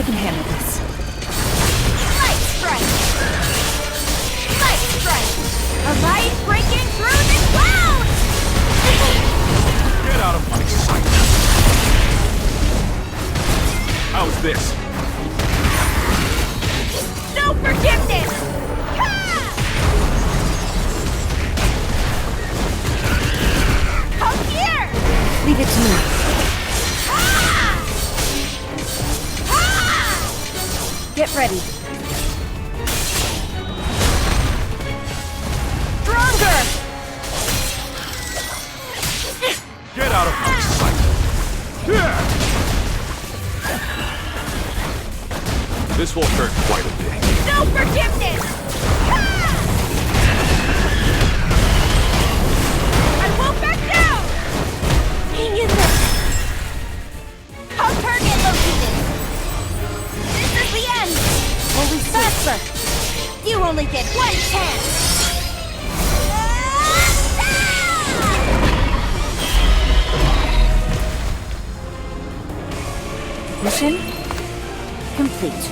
can handle this. Light strike! Light strike! A light breaking through the clouds! Get out of my sight! How's this? No forgiveness! Ha! Come here! Leave it to me. Ha! Ha! Get ready. Stronger! Get out of my sight! Yeah! This will hurt quite a bit. No forgiveness! Ha! I won't back down! Hang in there! Our target located! This is the end! Holy faster! You only get one chance! Mission complete.